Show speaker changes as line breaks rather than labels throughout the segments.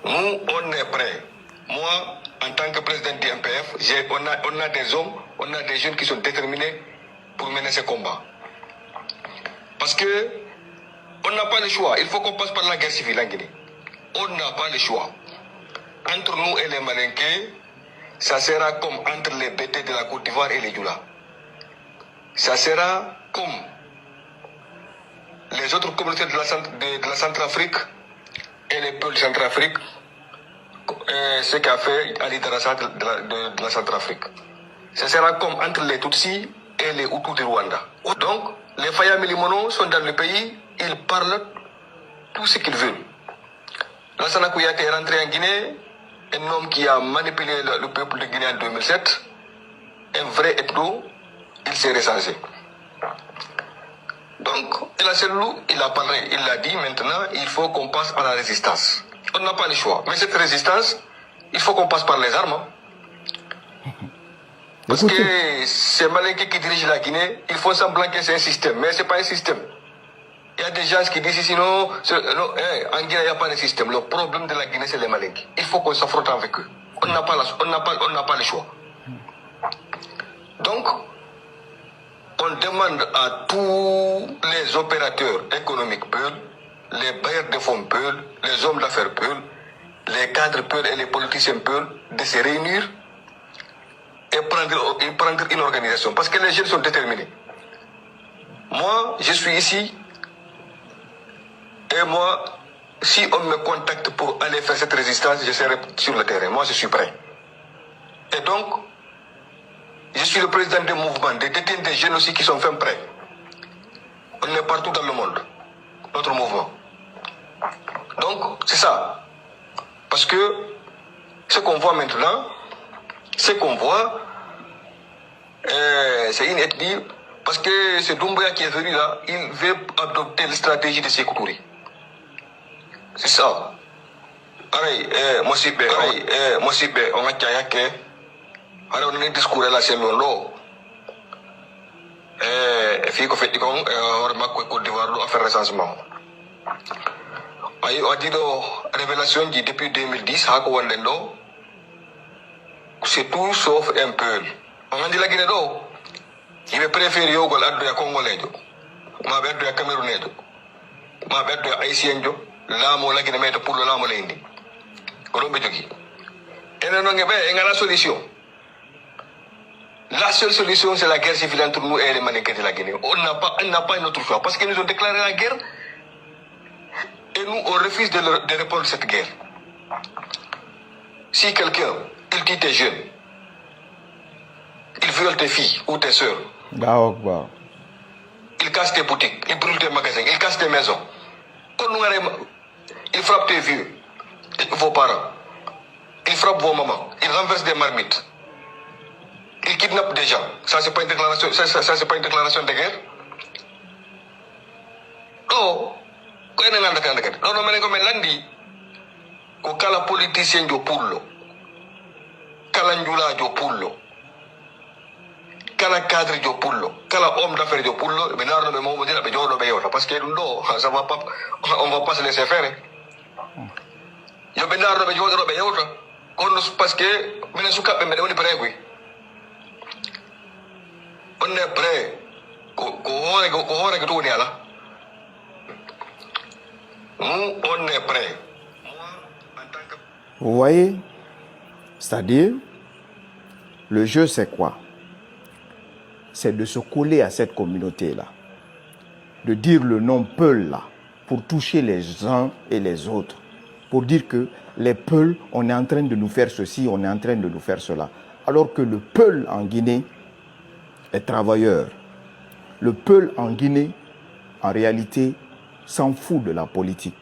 Nous, on est prêts. Moi, en tant que président du MPF, on a des hommes, on a des jeunes qui sont déterminés pour mener ce combat. Parce que on n'a pas le choix. Il faut qu'on passe par la guerre civile en Guinée. On n'a pas le choix. Entre nous et les Malinqués, ça sera comme entre les BT de la Côte d'Ivoire et les Youla. Ça sera comme les autres communautés de la Centrafrique et les peuples de Centrafrique, ce qu'a fait Ali Darassa de la Centrafrique. Ce sera comme entre les Tutsis et les Hutus de Rwanda. Donc, les Faya Milimono sont dans le pays, ils parlent tout ce qu'ils veulent. Lassana Kouyaté est rentré en Guinée, un homme qui a manipulé le peuple de Guinée en 2007, un vrai ethno, il s'est recensé. Donc, El Asselou, il a parlé, il a dit maintenant, il faut qu'on passe à la résistance. On n'a pas le choix. Mais cette résistance, il faut qu'on passe par les armes. Parce que ces Malinqués qui dirigent la Guinée, ils font semblant que c'est un système, mais ce n'est pas un système. Il y a des gens qui disent ici, non, en Guinée, il n'y a pas de système. Le problème de la Guinée, c'est les Malinqués. Il faut qu'on s'affronte avec eux. On n'a pas le choix. Donc, on demande à tous les opérateurs économiques Peul, les bailleurs de fonds Peul, les hommes d'affaires Peul, les cadres Peul et les politiciens Peul de se réunir et prendre une organisation. Parce que les jeunes sont déterminés. Moi, je suis ici. Et moi, si on me contacte pour aller faire cette résistance, je serai sur le terrain. Moi, je suis prêt. Et donc, je suis le président des mouvements, des jeunes aussi qui sont faits prêts. On est partout dans le monde, notre mouvement. Donc, c'est ça. Parce que ce qu'on voit maintenant, c'est une ethnie. Parce que c'est Doumbouya qui est venu là, il veut adopter la stratégie de Sékou Touré. C'est ça. Moi, on a dit alors on a discours là c'est long. Fii ko fetti kon horma ko Côte d'Ivoire do affaire recensement. On dit révélation dit depuis 2010 ha ko wonde do. C'est tout sauf un peu. On a dit la Guinée do. Il veut préférer yogol addo ya Congolejo. Ma beddo ya Camerounejo. Ma beddo ya Haïtienjo. Là mo la Guinée mettre pour le là mo lendi. Ko do be jogi. Ene no ngebe ngala solution. La seule solution, c'est la guerre civile entre nous et les Malinqués de la Guinée. On n'a pas une autre choix. Parce qu'ils nous ont déclaré la guerre. Et nous, on refuse de répondre à cette guerre. Si quelqu'un, il tue tes jeunes, il viole tes filles ou tes soeurs, il casse tes boutiques, il brûle tes magasins, il casse tes maisons, il frappe tes vieux, vos parents, il frappe vos mamans, il renverse des marmites. Il kidnappe des gens. Ça, c'est pas une déclaration, c'est pas une déclaration de guerre. Oh, quoi est-ce que non, mais comme lundi, quand la politicien jo pullo, kala njula jo pullo, kala cadre jo pullo, kala homme d'affaires jo pullo, mais là, on me dit, mais jo no be parce que non, ça va pas, on va pas se laisser faire. Yo benaro be jo no be yota, parce que, mais suka be me on est prêt, oui. On est prêt. Nous, on est prêt.
Vous voyez, c'est-à-dire, le jeu c'est quoi? C'est de se coller à cette communauté-là, de dire le nom Peul là, pour toucher les uns et les autres, pour dire que les Peuls, on est en train de nous faire ceci, on est en train de nous faire cela. Alors que le Peul en Guinée est travailleur. Le Peul en Guinée, en réalité, s'en fout de la politique.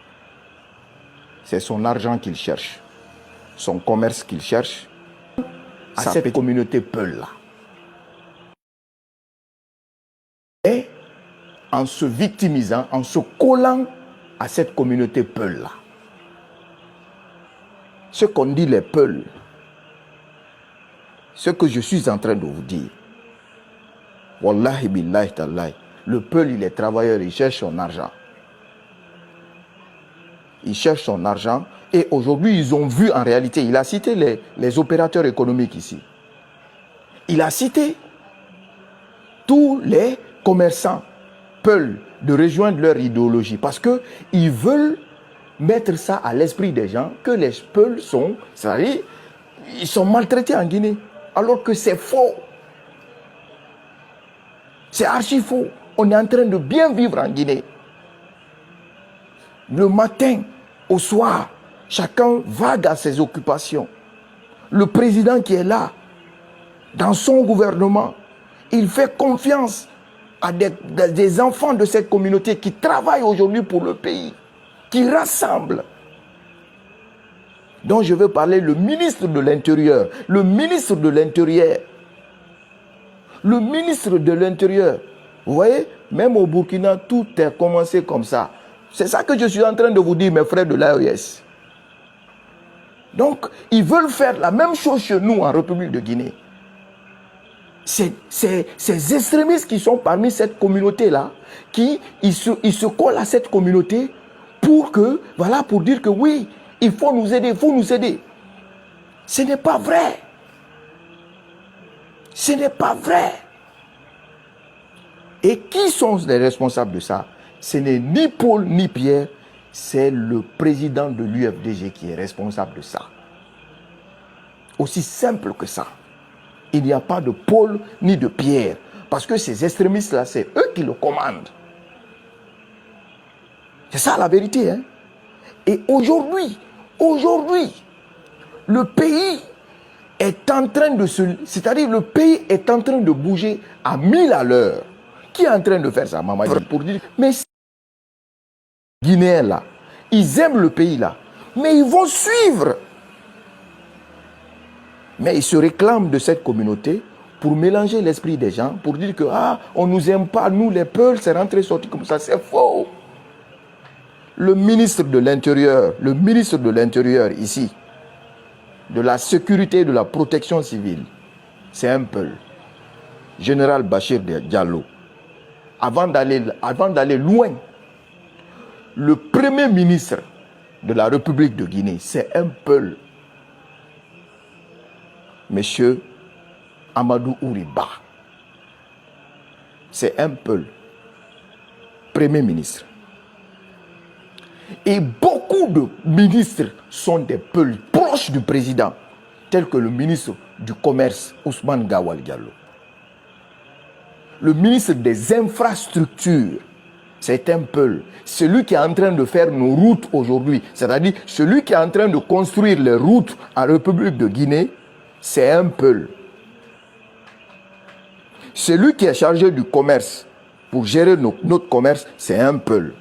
C'est son argent qu'il cherche, son commerce qu'il cherche, à cette communauté Peul-là. Et en se victimisant, en se collant à cette communauté Peul-là. Ce qu'on dit les Peuls, ce que je suis en train de vous dire, Wallahi billahi tallahi, le Peul, il est travailleur, il cherche son argent. il cherche son argent. Et aujourd'hui, ils ont vu en réalité, il a cité les opérateurs économiques ici. Il a cité tous les commerçants Peul de rejoindre leur idéologie parce qu'ils veulent mettre ça à l'esprit des gens que les Peuls sont, c'est-à-dire, ils sont maltraités en Guinée. Alors que c'est faux. C'est archi faux. On est en train de bien vivre en Guinée. Le matin au soir, chacun vague à ses occupations. Le président qui est là, dans son gouvernement, il fait confiance à des enfants de cette communauté qui travaillent aujourd'hui pour le pays, qui rassemblent. Donc je veux parler le ministre de l'Intérieur. Le ministre de l'Intérieur. Le ministre de l'Intérieur. Vous voyez, même au Burkina, tout est commencé comme ça. C'est ça que je suis en train de vous dire, mes frères de l'AES. Donc, ils veulent faire la même chose chez nous en République de Guinée. Ces extrémistes qui sont parmi cette communauté-là, ils se collent à cette communauté pour dire que oui, il faut nous aider, il faut nous aider. Ce n'est pas vrai. Ce n'est pas vrai. Et qui sont les responsables de ça? Ce n'est ni Paul ni Pierre, c'est le président de l'UFDG qui est responsable de ça. Aussi simple que ça. Il n'y a pas de Paul ni de Pierre. Parce que ces extrémistes-là, c'est eux qui le commandent. C'est ça la vérité. Hein? Et aujourd'hui, le pays est en train de c'est-à-dire le pays est en train de bouger à 1000 à l'heure. Qui est en train de faire ça, Mamadi? Pour dire, mais ces Guinéens là, ils aiment le pays là, mais ils vont suivre. Mais ils se réclament de cette communauté pour mélanger l'esprit des gens, pour dire que on nous aime pas, nous les Peuls, c'est rentré sorti comme ça, c'est faux. Le ministre de l'Intérieur ici, de la sécurité et de la protection civile, c'est un Peul. Général Bachir Diallo. Avant d'aller loin, le premier ministre de la République de Guinée, c'est un Peul. Monsieur Amadou Ouriba. C'est un Peul. Premier ministre. Et beaucoup de ministres sont des Peuls proches du président, tels que le ministre du Commerce, Ousmane Gawal Diallo. Le ministre des Infrastructures, c'est un Peul. Celui qui est en train de faire nos routes aujourd'hui, c'est-à-dire celui qui est en train de construire les routes en République de Guinée, c'est un Peul. Celui qui est chargé du commerce, pour gérer notre commerce, c'est un Peul.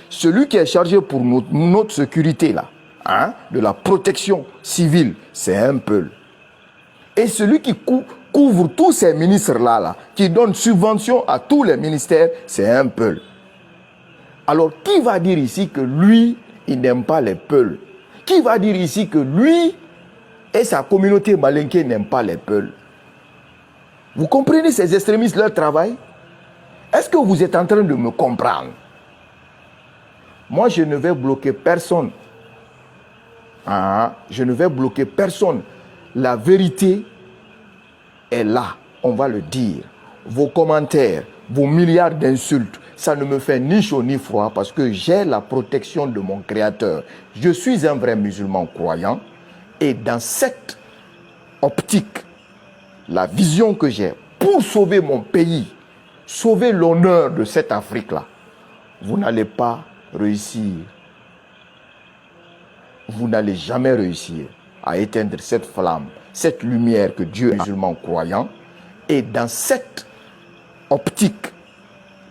Celui qui est chargé pour notre sécurité, là, de la protection civile, c'est un Peul. Et celui qui couvre tous ces ministres-là, qui donne subvention à tous les ministères, c'est un Peul. Alors, qui va dire ici que lui, il n'aime pas les Peuls? Qui va dire ici que lui et sa communauté malinké n'aiment pas les Peuls? Vous comprenez ces extrémistes, leur travail? Est-ce que vous êtes en train de me comprendre? Moi, je ne vais bloquer personne. Je ne vais bloquer personne. La vérité est là, on va le dire. Vos commentaires, vos milliards d'insultes, ça ne me fait ni chaud ni froid parce que j'ai la protection de mon Créateur. Je suis un vrai musulman croyant et dans cette optique, la vision que j'ai pour sauver mon pays, sauver l'honneur de cette Afrique-là, vous n'allez pas réussir. Vous n'allez jamais réussir à éteindre cette flamme, cette lumière que Dieu est musulman croyant. Et dans cette optique,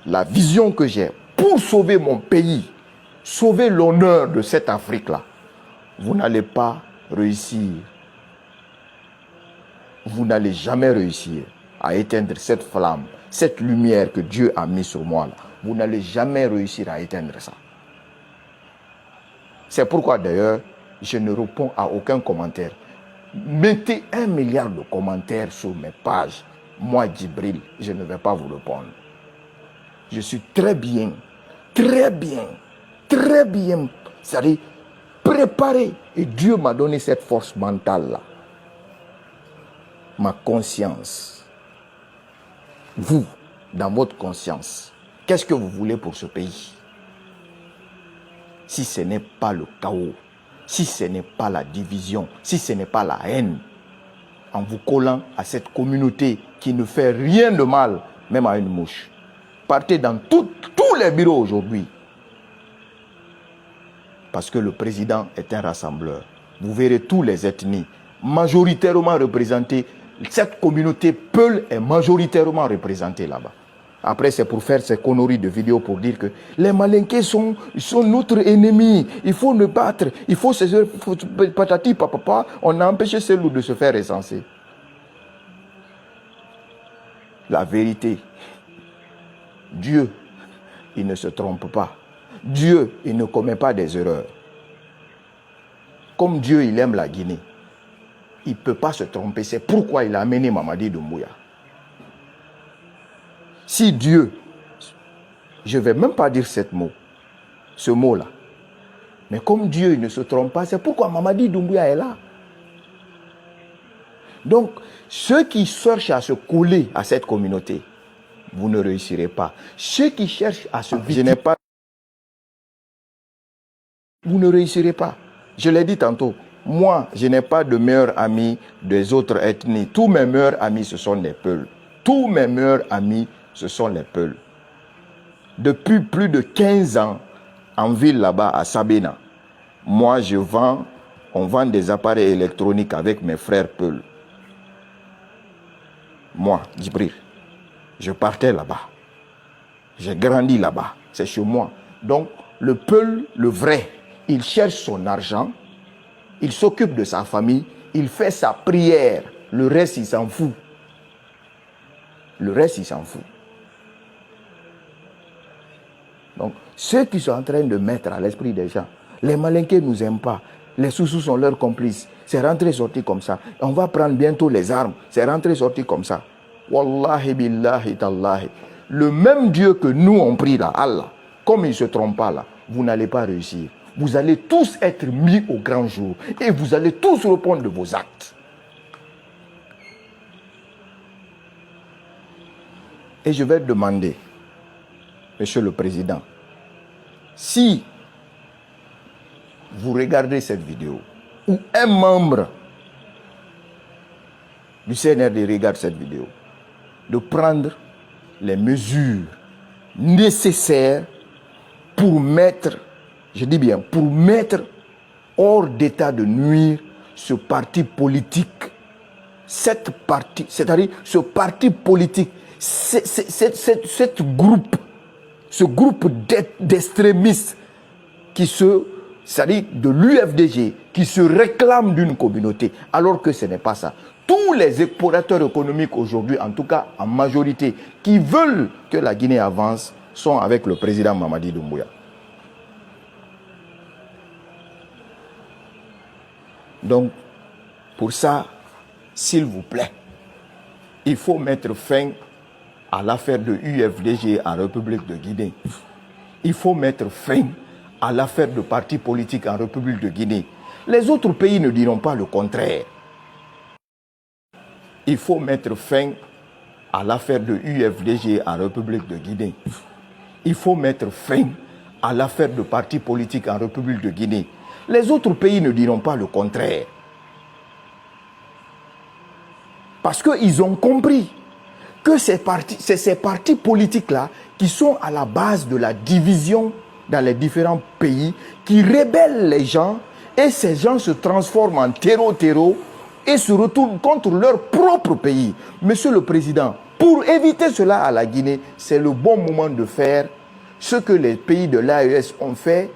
la vision que j'ai pour sauver mon pays, sauver l'honneur de cette Afrique-là, vous n'allez pas réussir. Vous n'allez jamais réussir à éteindre cette flamme, cette lumière que Dieu a mise sur moi. Là. Vous n'allez jamais réussir à éteindre ça. C'est pourquoi d'ailleurs, je ne réponds à aucun commentaire. Mettez 1 milliard de commentaires sur mes pages. Moi, Djibril, je ne vais pas vous répondre. Je suis très bien c'est-à-dire préparer. Et Dieu m'a donné cette force mentale-là. Ma conscience. Vous, dans votre conscience, qu'est-ce que vous voulez pour ce pays? Si ce n'est pas le chaos, si ce n'est pas la division, si ce n'est pas la haine, en vous collant à cette communauté qui ne fait rien de mal, même à une mouche. Partez dans tous les bureaux aujourd'hui. Parce que le président est un rassembleur. Vous verrez tous les ethnies majoritairement représentées. Cette communauté Peul est majoritairement représentée là-bas. Après, c'est pour faire ces conneries de vidéos pour dire que les Malinqués sont notre ennemi. Il faut le battre. Il faut patati papa. On a empêché ces loups de se faire recenser. La vérité. Dieu, il ne se trompe pas. Dieu, il ne commet pas des erreurs. Comme Dieu, il aime la Guinée. Il ne peut pas se tromper. C'est pourquoi il a amené Mamadi Doumbouya. Si Dieu, je ne vais même pas dire ce mot-là, mais comme Dieu il ne se trompe pas, c'est pourquoi Mamadi Doumbouya est là. Donc, ceux qui cherchent à se coller à cette communauté, vous ne réussirez pas. Ceux qui cherchent à se vider, vous ne réussirez pas. Je l'ai dit tantôt, moi, je n'ai pas de meilleurs amis des autres ethnies. Tous mes meilleurs amis, ce sont les Peuls. Tous mes meilleurs amis, ce sont les Peuls. Depuis plus de 15 ans, en ville là-bas, à Sabena, moi, on vend des appareils électroniques avec mes frères Peuls. Moi, Djibril, je partais là-bas. J'ai grandi là-bas. C'est chez moi. Donc, le Peul, le vrai, il cherche son argent, il s'occupe de sa famille, il fait sa prière. Le reste, il s'en fout. Le reste, il s'en fout. Donc, ceux qui sont en train de mettre à l'esprit des gens, les Malinqués ne nous aiment pas, les Soussous sont leurs complices, c'est rentré sorti comme ça. On va prendre bientôt les armes, c'est rentré sorti comme ça. Wallahi billahi tallahi. Le même Dieu que nous on prie là, Allah, comme il ne se trompe pas là, vous n'allez pas réussir. Vous allez tous être mis au grand jour et vous allez tous répondre de vos actes. Et je vais demander, Monsieur le Président, si vous regardez cette vidéo, ou un membre du CNRD regarde cette vidéo, de prendre les mesures nécessaires pour mettre, je dis bien, pour mettre hors d'état de nuire ce parti politique, c'est-à-dire ce parti politique, ce groupe d'extrémistes c'est-à-dire de l'UFDG, qui se réclament d'une communauté, alors que ce n'est pas ça. Tous les explorateurs économiques aujourd'hui, en tout cas en majorité, qui veulent que la Guinée avance, sont avec le président Mamadi Doumbouya. Donc, pour ça, s'il vous plaît, il faut mettre fin à l'affaire de UFDG en République de Guinée. Il faut mettre fin à l'affaire de partis politiques en République de Guinée. Les autres pays ne diront pas le contraire. Il faut mettre fin à l'affaire de UFDG en République de Guinée. Il faut mettre fin à l'affaire de partis politiques en République de Guinée. Les autres pays ne diront pas le contraire. Parce qu'ils ont compris que c'est ces partis politiques-là qui sont à la base de la division dans les différents pays, qui rébellent les gens, et ces gens se transforment en terreau et se retournent contre leur propre pays. Monsieur le Président, pour éviter cela à la Guinée, c'est le bon moment de faire ce que les pays de l'AES ont fait,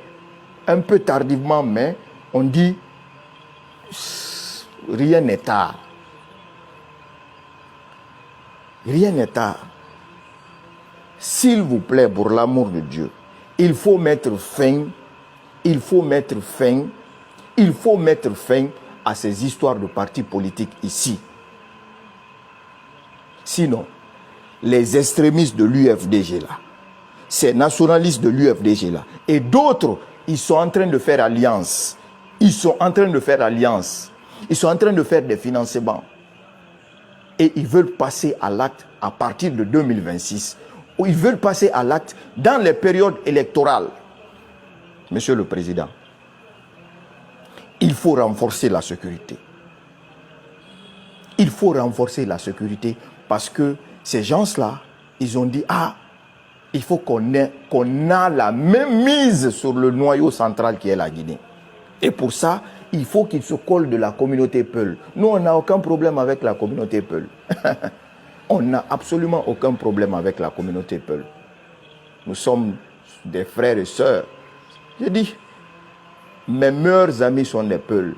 un peu tardivement, mais on dit rien n'est tard. Rien n'est tard. S'il vous plaît, pour l'amour de Dieu, il faut mettre fin à ces histoires de partis politiques ici. Sinon, les extrémistes de l'UFDG là, ces nationalistes de l'UFDG là, et d'autres, ils sont en train de faire alliance. Ils sont en train de faire alliance. Ils sont en train de faire des financements. Et ils veulent passer à l'acte à partir de 2026. Ou ils veulent passer à l'acte dans les périodes électorales. Monsieur le Président, il faut renforcer la sécurité. Il faut renforcer la sécurité parce que ces gens-là, ils ont dit, ah, il faut qu'on a la même mise sur le noyau central qui est la Guinée. Et pour ça, il faut qu'ils se collent de la communauté Peul. Nous, on n'a aucun problème avec la communauté Peul. On n'a absolument aucun problème avec la communauté Peul. Nous sommes des frères et sœurs. Je dis, mes meilleurs amis sont des Peuls.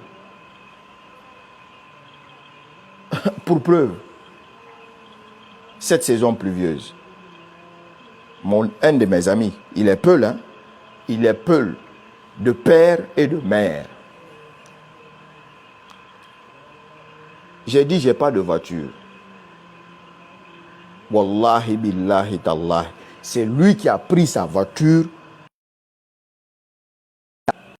Pour preuve, cette saison pluvieuse, un de mes amis, il est Peul, hein? Il est Peul, de père et de mère. J'ai dit, j'ai pas de voiture. Wallahi billahi tallahi. C'est lui qui a pris sa voiture